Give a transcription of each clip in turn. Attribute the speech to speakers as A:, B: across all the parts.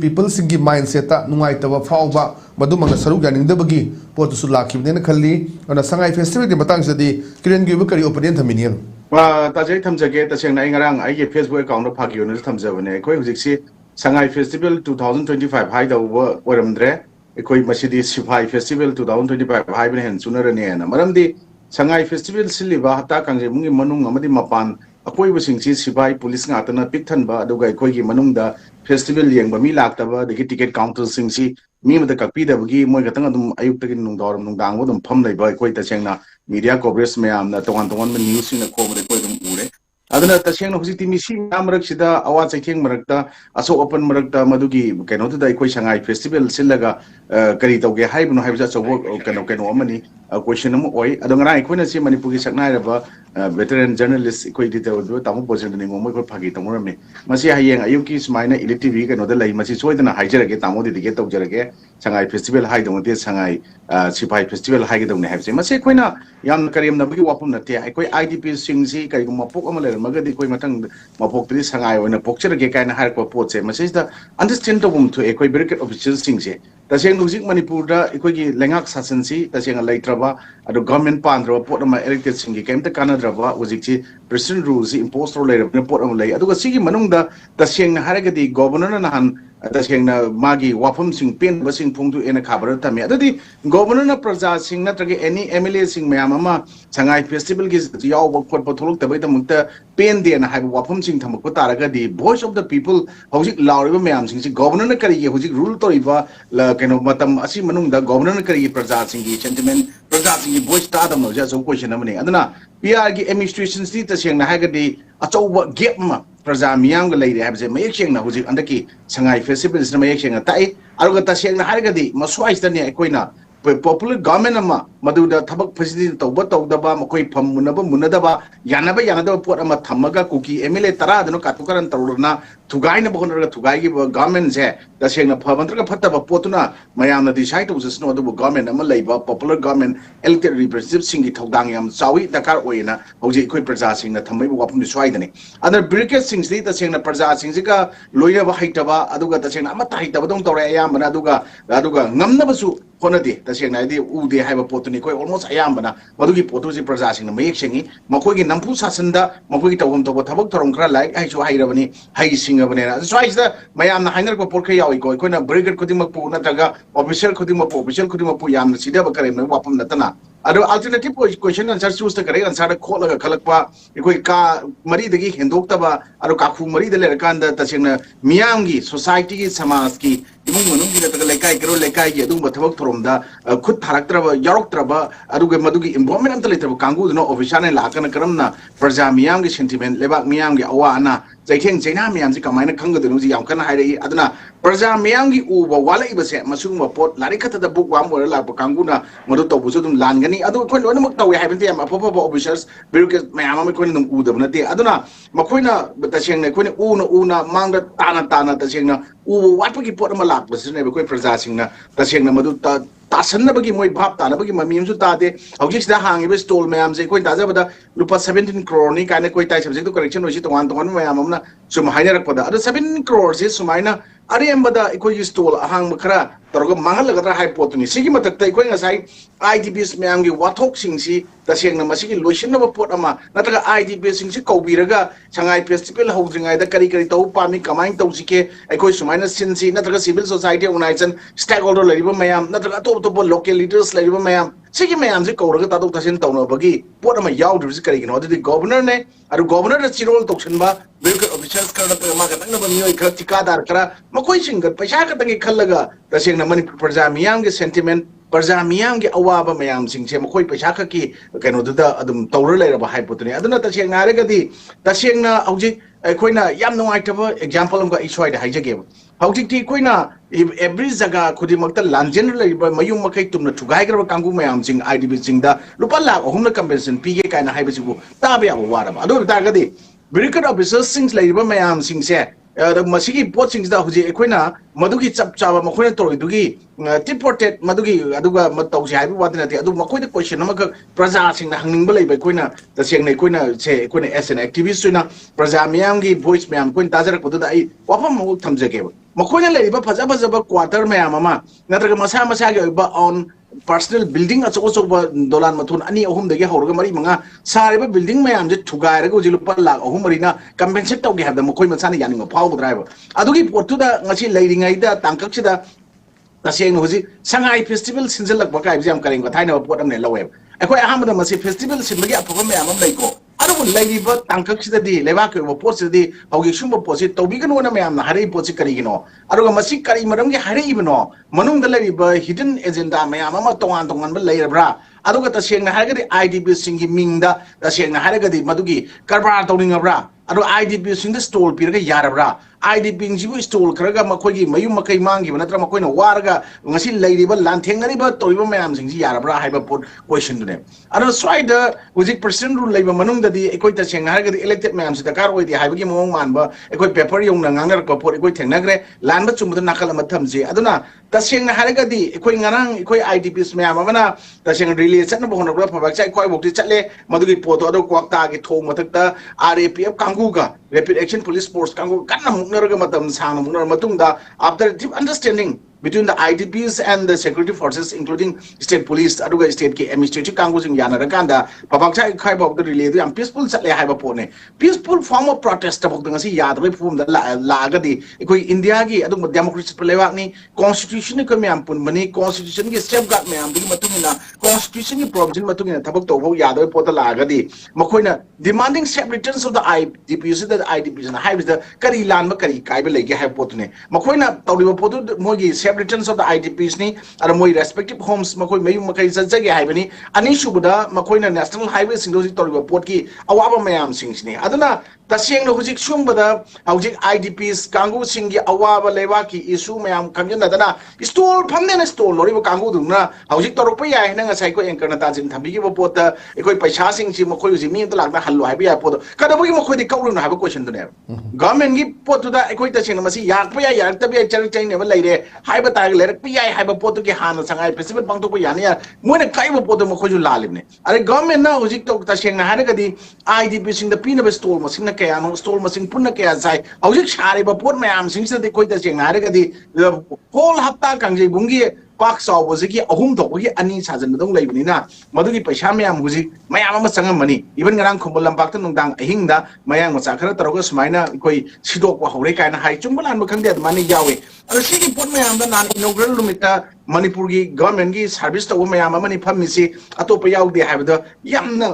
A: people singi mindset ta nungai tawa fawba madu mangna saru ganing da bagi pot su lakhi ne khalli ona sangai festival de matang sadi kiren gi kari opinion thamini
B: wa ta jai thamjage ta seng na ngarang ai ge facebook account no phagi ona thamjabane koi hujik si sangai festival 2025 haida oiramdarae koi masidi sefai festival 2025 haiba hen sunarane na maramdi sangai festival siliba hata kangje mungi manung amadi mapan akoi basingsi sefai police ngatana pikthanba aduga koi gi manungda festival yengba mi laktaba degi ticket counter singsi mi mata kakpi da bagi moi gatang adum ayuk tagi nungdaram nungdang adum pham leiba koi ta chengna media coverage mayam na tongan tongan news sing na komre koi dum ure aduna ta chengna hujiti mi sing amrak sida awa chaitheng marakta aso open marakta madugi keno tu dai koi sangai festival sillaga kari tauge haibno haibja chobo keno amani question am oi adongra ikoi na si Manipur gi saknai raba veteran journalist ikoi detail do tamu project ni ngomoi ko phagi tamurame masi hayeng ayuki smaina ELITETV keno da lai masi soidana haijarage tamu de ge taujarage sangai festival haidong te sangai sefai festival haigedong ne haibse masi koina yam karim na bagi wapum na te ikoi IDP singsi kai gum mapok amale magadi koi matang mapok tri sangai oina pokcherage kaina har ko potse masi da understand to bum to ikoi bracket officials singse taseng nujik Manipur da ikoi gi lengak sasansi taseng laitraba adu government pandro pot ma elected singi kemta kanadraba ujikchi president rules imposed ro lairab pot am lai aduga sigi manungda taseng haragadi governor na han taseng na magi wapum sing pen basing phungdu ena khabar tami adudi governor na praja sing na trage any MLA sing mayam ama sangai festival gi yaw bokot potholok tabai tamukta pen de na hai wapum sing thamak ko taragadi voice of the people hojik lauriba mayam sing si governor na kari hojik rule toriba keno matam asi manungda governor na kari praja sing gi sentiment praja sing gi voice ta dam no ja so question amani aduna PR gi administration sti taseng na hagadi achouba gap ma praja miyam ga leire habje mayek seng na hojik andaki sangai festival is na mayek seng tai aruga taseng na hargadi maswai stani koina popular government ama maduda thabak facility tawba tawdaba makoi pham munadaba yanaba pot ama thamaga kuki MLA tara dano katukaran taruna thugai na bohonra thugai gi government je taseng na phabantra phattaba potuna mayam na decide to sno adu government ama leiba popular government elected representative sing gi thodang yam chawi dakar oina hoji koi praja sing na thamai wapum swai dani other brigade sing si taseng na praja sing ji ka loina ba haitaba aduga taseng na ama haitaba dong tore ayam bana aduga ngamna basu honadi taseng na di ude haiba potuni koi almost ayam bana madugi potu ji praja sing na mayek sengi makoi gi nampu sasanda makoi gi tawum to thabak thorom khra lai ai chu hairabani hai sing abane na swai da mayam na hainer ko porkha yawi ko koina brigade khudimak pu na taga official khudimak pu yam na sida ba kare na wapum na tana ado alternative question answer choose ta kare answer khol ga khalakpa ikoi ka mari dagi hendok taba ado ka khu mari de le kanda taseng na miyam gi society gi samaj gi imung manung gi ta lekai kero lekai gi adum thabak thorom da khud tharaktraba yaroktraba adu ge madugi involvement am taletraba kangu no official ne lakana karamna praja miyam gi sentiment lebak miyam gi awa ana jaitheng jaina miyam ji kamaina khanggadunu ji yam kana hairi aduna praja miyam gi uba wala ibase masung pot lari khata da book wam ora la kangu na madu to busu dum lan gani adu khoi lona mak tawi haibente am apopo officials bureaucrats mayam am khoi num udab na te aduna makhoina taseng ne khoi una mangda tana taseng na u watpa gi pot ma lak basne be khoi praja sing na taseng na madu tasan bagi moi bhap ta bagi mamim su ta de hojik sida hangi be stall mayam je koi taja bada lupa 17 crore ni kaine koi tai subject to correction osi tongan mayam amna sum haina rak pada ada 17 crore se sumaina are embada koi stall ahang khara torgo mangal lagadra hai potuni sigi matak tai koi ngasai IDPs mayam gi wathok sing si taseng na masigi lotion na pot ama nataga IDPs sing si kobiraga sangai festival hodringai da kari tau pami kamain tau sike koi sumaina sinsi nataga civil society organization stakeholder lariba mayam nataga to local leaders lariba mayam sigi mayam se koraga tatok tasin tawna bagi pot ama yaudru si kari gino adi governor ne adu governor da chirol toksanba bureaucratic officials karna ta ma ga tangna ba mioi khara tikadar kara makoi singat paisa ka tangi khallaga taseng na Manipur praja miyam ge sentiment praja miyam ge awaba mayam sing se makoi paisa ka ki keno da adum tawra lairaba hai potuni aduna taseng na regadi taseng na hojik koina yam nuaitaba example am ga iswai da haijage hojik ti koina every jaga khudimakta lanjen laiba mayum makai tumna thugai graba kangu mayam sing IDP sing da lupa la ahum na compensation pige kaina haibasibu tabe ya waraba adu targadi bureaucratic officers sing laiba mayam sing se masigi poaching da huji ekoina madugi chap chaba makhoi tori dugi deported madugi aduga matausi haibu wadna te adu makhoi de question amaka praja sing na hangning balai bai koina ta seng nei koina che koina as an activist na praja miyam gi voice miyam koin tajar ko da ai wafam mu thamjage makhoi lai ba phaja phaja ba quarter miyam ama natraga masa masa gi ba on personal building acho dolan mathun ani ahum dagi hawraga mari manga sariba building mayam je thugai raga uji lupa lakh ahum mari na compensate tawge habda mokoi masani yani ma phaw driver adugi portu da ngasi leiringai da tangkak sida taseng hoji sangai festival sinjalak ba kai jam karing ba thaina pot amne lawe akoi ahamda masi festival sinbagi apha mayam am laiko adubu leiriba tangkak sida di leba ke bo pot sida di haugi sumba pot sida tawbi kan wona mayam na hari pot si kari gino aduga masi kari maram gi hari ibno manung da leiriba hidden agenda mayam ama tongan tongan ba leirabra aduga taseng na haragadi idp singi mingda taseng na haragadi madugi karbar tawningabra adu idp sing da stall piraga yarabra idp jibu stall karaga makogi mayum makai mangi natra makoina waraga ngasi leiriba lanthengari ba toiba mayam singji yarabra haiba pot question dune adu swaida hujik percent rule leiba manung da di ekoi taseng na haragadi elected mayam sida kar oidi haibagi mong manba ekoi paper yong na ngangar ko pot ekoi thengnagre lanba chumda nakala mathamje aduna taseng na haragadi ekoi ngarang ekoi idps mayam amana taseng relation bo honobra phawak chai koi bokti chatle madugi poto ado kwakta gi thong mathakta rapf kanguga rapid action police force kangu kanna muknaraga matam sang muknar matungda after deep understanding between the IDPs and the security forces, including state police, aduga state ki administrative kangu sing yana rakanda papakcha khai bok the relay am peaceful chatle haiba pone peaceful form of protest bok ngasi yad bai form da lagadi ekoi india gi adu democracy pelewak ni constitution ko meam pun mani constitution gi safeguard meam bi matungina constitution gi provision matungina thabak to bok yad bai pota lagadi makoina demanding safe returns of the IDPs the IDPs na haibis the kari lan ma kari kai ba legi hai potne makoina tawliba potu mogi returns of the IDPs ni are moi respective homes makoi mayu makai jage haibani ani shubuda makoina national highway singdoji toriba port ki awaba mayam sings ni aduna taseng no hujik sumbada hujik IDPs kangu singi awaba lewa ki issue mayam kamjana dana stall phamne na stall loriba kangu dungna hujik torokpa yai na ngasai ko anchor na tajin thambi ki pot ekoi paisa sing si makoi ji mi to lakna hallo haibi ya pot kada bogi makoi di kaulu na haiba question to ne government gi pot da ekoi taseng na masi yak pa ya yak tabi char chai ne ba leire haiba tag lerek pi ai haiba pot ki hana sangai festival bang to ko yani ya moina kai ba pot mo ko ju lalibne are government na hujik to taseng na hana kadi IDP sing the pina ba stall machine na kaya no stall machine punna kaya sai hujik share ba pot mayam sing se de koi taseng na hana kadi whole hafta kangjai bungi pak saw boziki ahum to gi ani sajan dong leibni na madugi paisa mayam hujik mayam ama changam mani even ngarang khombol lampak tan nungdang ahingda mayang macha khara taroga smaina koi sidok wa hore kaina hai chumbalan ma khangde mani yawe aro sigi pot mayam da nan inaugural lumita manipur gi government gi service to mayam ama ni phamisi atopa yaudi haibda yamna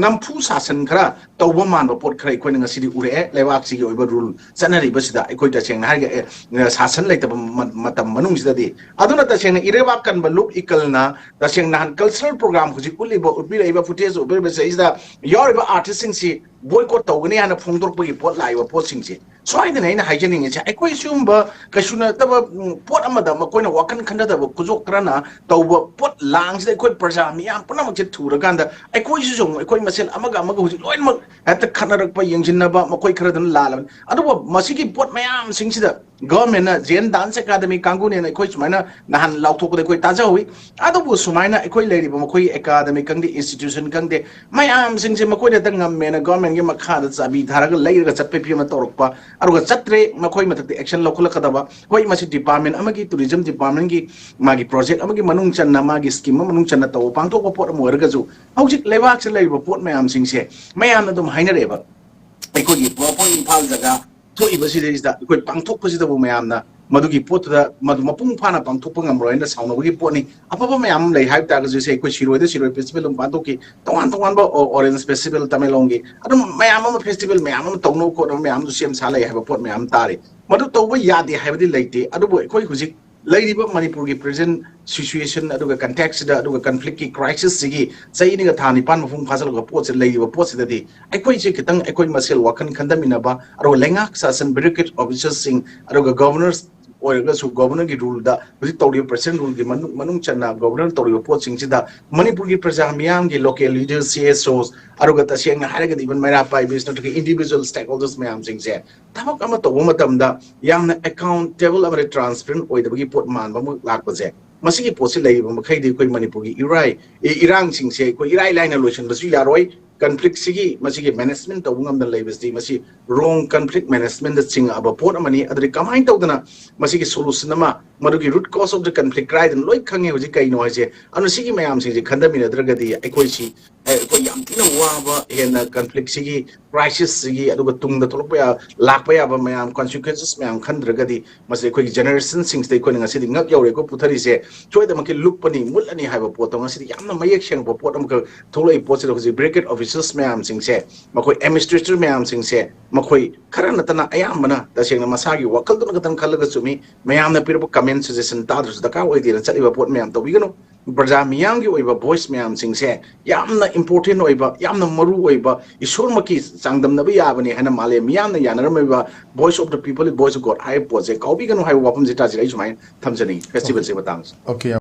B: nampu sasan khara tawba man report khara ikoi nga sidi ure lewak sigi oiba rule sanari basida ikoi ta cheng na ga sasan lai ta matam manung sida di aduna ta cheng irewa kan balup ikalna ta cheng na cultural program huji uliba ubira iba footage ubira besa isda yoriba artist si boycott tawgani ana phongdor pagi pot laiba pot singsi so ai na ina hygienic cha ikoi sumba kasuna taba pot amada makoi na wakan khanda da kujok krana tawba pot lang sida ikoi praja mi am puna mak thura ganda ikoi sung ikoi masel amaga huji loin mak at khanarak pa yengjinna ba makoi khara dan lalan adu masigi pot mayam singsida government na jen dance academy kangu ne ikoi sumaina nahan lauthok de koi taja hui adu bu sumaina ikoi leiri ba makoi academy kangde institution kangde mayam singse makoi da ngam me na government ge makha da chabi dharaga leira chatpe pi ma torokpa aruga chatre makoi mathak action lokula kadaba hoi masi department amagi tourism department gi magi project amagi manung channa magi scheme manung channa taw pangtok pot mo erga ju hojik lewak se leiba pot mayam singse mayam na dum hainare ba ikoi gi proper infal jaga to ibasi de is da ikoi pangtok pasi da bu mayam na madugi pot da madu mapung phana pangthok pangam roi na sauna gi pot ni apapa mayam lei haib ta ga ju se ikoi shiroi festival um pangtok ki tongan ba orange festival tamelong gi adu mayam ma festival mayam ma tongno ko mayam du sem sa lai haib pot mayam tare madu to ba yadi haib di leite adu bo ikoi hujik leiriba manipur gi present situation aduga context da aduga conflict ki crisis sigi sai ni ga thani pan mafung phasal ga pot se leiriba pot se da di aikoi se kitang aikoi masel wakan khandamina ba aro lengak sasan bureaucrat officers sing aduga governors ꯑꯣꯏꯔꯒꯁꯨ ꯒꯣꯕꯔꯅꯔꯒꯤ ꯔꯨꯜꯗ ꯍꯧꯖꯤꯛ ꯇꯧꯔꯤꯕ president ꯔꯨꯜꯒꯤ ꯃꯅꯨꯡ ꯆꯟꯅ governor ꯇꯧꯔꯤꯕ ꯄꯣꯠꯁꯤꯡꯁꯤꯗ ꯃꯅꯤꯄꯨꯔꯒꯤ ꯄ꯭ꯔꯖꯥ ꯃꯤꯌꯥꯝꯒꯤ local leader CSOs ꯑꯗꯨꯒ ꯇꯁꯦꯡꯅ ꯍꯥꯏꯔꯒꯗꯤ ꯏꯚꯟ ꯃꯩꯔꯥ ꯄꯥꯏꯕꯤꯁ ꯅꯠꯇ꯭ꯔꯒ ꯏꯟꯗꯤꯕꯤꯖꯨꯋꯦꯜ ꯁ꯭ꯇꯦꯛ ꯍꯣꯜꯗꯔꯁ ꯃꯌꯥꯝꯁꯤꯡꯁꯦ ꯊꯕꯛ ꯑꯃ ꯇꯧꯕ ꯃꯇꯝꯗ ꯌꯥꯝꯅ ꯑꯦꯀꯥꯎꯟꯇꯦꯕꯜ ꯑꯃꯗꯤ ꯇ꯭ꯔꯥꯟꯁꯄꯦꯔꯦꯟ ꯑꯣꯏꯗꯕꯒꯤ ꯄꯣꯠ ꯃꯥꯟꯕ ꯑꯃ ꯂꯥꯛꯄꯁꯦ ꯃꯁꯤꯒꯤ ꯄꯣꯠꯁꯤ ꯂꯩꯔꯤꯕ ꯃꯈꯩꯗꯤ ꯑꯩꯈꯣꯏ ꯃꯅꯤꯄꯨꯔꯒꯤ ꯏꯔꯥꯡꯁꯤꯡꯁꯦ ꯑꯩꯈꯣꯏ ꯏꯔꯥꯏ ꯂꯥꯏꯅ ꯂꯣꯏꯁꯤꯟꯕꯁꯨ ꯌꯥꯔꯣꯏ ꯀꯟꯐ꯭ꯂꯤꯛꯁꯤꯒꯤ ꯃꯁꯤꯒꯤ ꯃꯦꯅꯦꯖꯃꯦꯟ ꯇꯧꯕ ꯉꯝꯗꯅ ꯂꯩꯕꯁꯤ ꯃꯁꯤ ꯔꯣꯡ ꯀꯟꯐ꯭ꯂꯤꯛ ꯃꯦꯅꯦꯖꯃꯦꯟꯗ ꯆꯤꯡꯉꯛꯑꯕ ꯄꯣꯠ ꯑꯃꯅꯤ ꯑꯗꯨꯗꯤ ꯀꯃꯥꯏꯅ ꯇꯧꯗꯅ ꯃꯁꯤꯒꯤ ꯁꯣꯂꯨꯁꯟ ꯑꯃ ꯃꯗꯨꯒꯤ root cause of the conflict ꯀ꯭ꯔꯥꯏꯗꯅ ꯂꯣꯏ ꯈꯪꯉꯦ ꯍꯧꯖꯤꯛ ꯀꯩꯅꯣ ꯍꯥꯏꯁꯦ ꯑꯗꯨꯅ ꯁꯤꯒꯤ ꯃꯌꯥꯝꯁꯤꯡꯁꯦ ꯈꯟꯊꯃꯤꯟꯅꯗ꯭ꯔꯒꯗꯤ ꯑꯩꯈꯣꯏꯁꯤ ꯑꯩꯈꯣꯏ ꯌꯥꯝ ꯊꯤꯅ ꯋꯥꯕ ꯍꯦꯟꯅ ꯀꯟꯐ꯭ꯂꯤꯛꯁꯤꯒꯤ ꯀ꯭ꯔꯥꯏꯁꯤꯁꯁꯤꯒꯤ ꯑꯗꯨꯒ ꯇꯨꯡꯗ ꯊꯣꯛꯂꯛꯄ ꯂꯥꯛꯄ ꯌꯥꯕ ꯃꯌꯥꯝ ꯀꯟꯁꯤꯀ꯭ꯋꯦꯟꯁꯦꯁ ꯃꯌꯥꯝ ꯈꯟꯗ꯭ꯔꯒꯗꯤ ꯃꯁꯤ ꯑꯩꯈꯣꯏꯒꯤ ꯖꯦꯅꯦꯔꯦꯁꯟꯁꯤꯡꯁꯤꯗ ꯑꯩꯈꯣꯏꯅ ꯉꯁꯤꯗꯤ ꯉꯛ ꯌꯧꯔꯦ ꯑꯩꯈꯣꯏ ꯄꯨꯊꯔꯤꯁꯦ ꯁꯣꯏꯗꯃꯛꯀꯤ ꯂꯨꯞꯄꯅꯤ ꯃꯨꯠꯂꯅꯤ ꯍꯥꯏꯕ ꯄꯣꯠꯇꯣ ꯉꯁꯤꯗꯤ ꯌꯥꯝꯅ ꯃꯌꯦꯛ ꯁꯦꯡꯕ ꯄꯣꯠ ꯑꯃꯈꯛ ꯊꯣꯛꯂꯛꯏ ꯄꯣꯠꯁꯤꯗ ꯍꯧꯖꯤꯛ ꯕ꯭ꯔꯤꯒꯦꯗ ꯑꯣꯐꯤꯁꯔꯁ ꯃꯌꯥꯝꯁꯤꯡꯁꯦ ꯃꯈꯣꯏ ꯑꯦꯗꯃꯤꯅꯤꯁꯇ꯭ꯔꯦꯇꯔ ꯃꯌꯥꯝꯁꯤꯡꯁꯦ ꯃꯈꯣꯏ ꯈꯔ ꯅꯠꯇꯅ ꯑꯌꯥꯝꯕꯅ ꯇꯁꯦꯡꯅ ꯃꯁꯥꯒꯤ ꯋꯥꯈꯜꯗꯨꯅ ꯈꯛꯇꯪ ꯈꯜꯂꯒ ꯆꯨꯝꯃꯤ ꯃꯌꯥꯝꯅ ꯄꯤꯔꯛꯄ ꯀꯃꯦꯟ ꯁꯖꯦꯁꯟ ꯇꯥꯗ꯭ꯔꯁꯨ ꯗꯔꯀꯥꯔ ꯑꯣꯏꯗꯦꯅ ꯆꯠꯂꯤꯕ ꯄꯣꯠ ꯃꯌꯥꯝ ꯇꯧꯕꯤꯒꯅꯨ ꯄ꯭ꯔꯖꯥ ꯃꯤꯌꯥꯝꯒꯤ ꯑꯣꯏꯕ ꯚꯣꯏꯁ ꯃꯌꯥꯝꯁꯤꯡꯁꯦ ꯌꯥꯝꯅ ꯏꯝꯄꯣꯔꯇꯦꯟ ꯑꯣꯏꯕ ꯌꯥꯝꯅ ꯃꯔꯨ ꯑꯣꯏꯕ ꯏꯁꯣꯔꯃꯛꯀꯤ ꯆꯥꯡꯗꯝꯅꯕ ꯌꯥꯕꯅꯤ ꯍꯥꯏꯅ ꯃꯥꯂꯦꯝ ꯃꯤꯌꯥꯝꯅ ꯌꯥꯅꯔꯝꯃꯤꯕ voice of the people voice of god ꯍꯥꯏꯕ ꯄꯣꯠꯁꯦ ꯀꯥꯎꯕꯤꯒꯅꯨ ꯍꯥꯏꯕ ꯋꯥꯐꯝꯁꯦ ꯇꯥꯖꯤꯛ ꯑꯩ ꯁꯨꯃꯥꯏꯅ ꯊꯝꯖꯅꯤꯡꯉꯤ ꯐꯦꯁꯇꯤꯚꯦꯜꯁꯦ ꯃꯇꯥꯡꯁꯦ
A: Okay.